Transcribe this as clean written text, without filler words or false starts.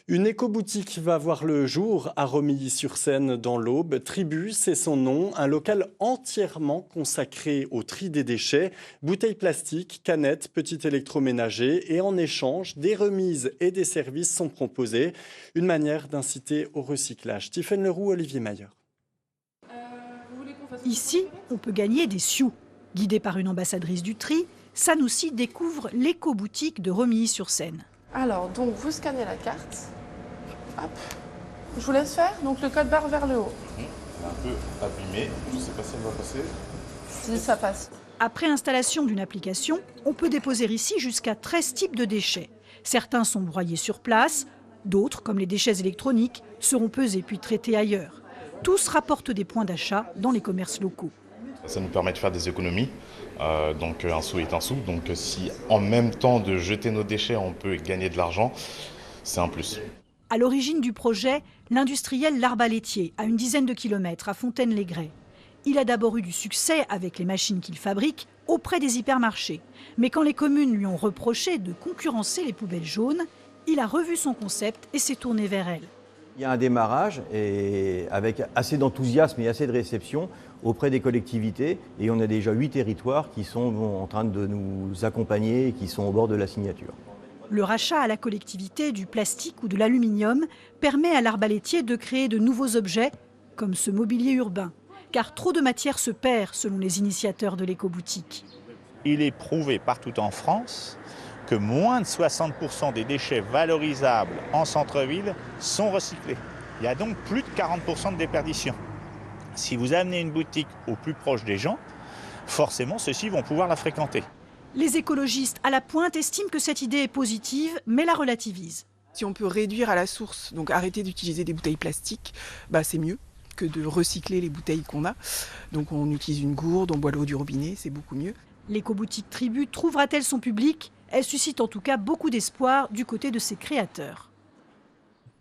Une éco-boutique va voir le jour à Romilly-sur-Seine dans l'Aube. Tribu, c'est son nom, un local entièrement consacré au tri des déchets, bouteilles plastiques, canettes, petits électroménagers et en échange, des remises et des services sont proposés. Une manière d'inciter au recyclage. Tiffaine Leroux, Olivier Mayer. Ici, on peut gagner des sioux. Guidée par une ambassadrice du tri, Sanoussi découvre l'éco-boutique de Romilly-sur-Seine. Alors, donc vous scannez la carte. Hop. Je vous laisse faire. Donc le code barre vers le haut. Un peu abîmé. Je ne sais pas si elle va passer. Si ça passe. Après installation d'une application, on peut déposer ici jusqu'à 13 types de déchets. Certains sont broyés sur place, d'autres, comme les déchets électroniques, seront pesés puis traités ailleurs. Tous rapportent des points d'achat dans les commerces locaux. Ça nous permet de faire des économies. Donc un sou est un sou. Donc si en même temps de jeter nos déchets, on peut gagner de l'argent, c'est un plus. À l'origine du projet, l'industriel L'Arbalétier, à une dizaine de kilomètres, à Fontaine-les-Grès. Il a d'abord eu du succès avec les machines qu'il fabrique auprès des hypermarchés. Mais quand les communes lui ont reproché de concurrencer les poubelles jaunes, il a revu son concept et s'est tourné vers elles. Il y a un démarrage et avec assez d'enthousiasme et assez de réception auprès des collectivités. Et on a déjà 8 territoires qui sont en train de nous accompagner et qui sont au bord de la signature. Le rachat à la collectivité du plastique ou de l'aluminium permet à l'Arbalétier de créer de nouveaux objets, comme ce mobilier urbain. Car trop de matière se perd, selon les initiateurs de l'éco-boutique. Il est prouvé partout en France que moins de 60% des déchets valorisables en centre-ville sont recyclés. Il y a donc plus de 40% de déperdition. Si vous amenez une boutique au plus proche des gens, forcément ceux-ci vont pouvoir la fréquenter. Les écologistes à la pointe estiment que cette idée est positive, mais la relativisent. Si on peut réduire à la source, donc arrêter d'utiliser des bouteilles plastiques, c'est mieux que de recycler les bouteilles qu'on a. Donc on utilise une gourde, on boit l'eau du robinet, c'est beaucoup mieux. L'éco-boutique Tribu trouvera-t-elle son public ? Elle suscite en tout cas beaucoup d'espoir du côté de ses créateurs.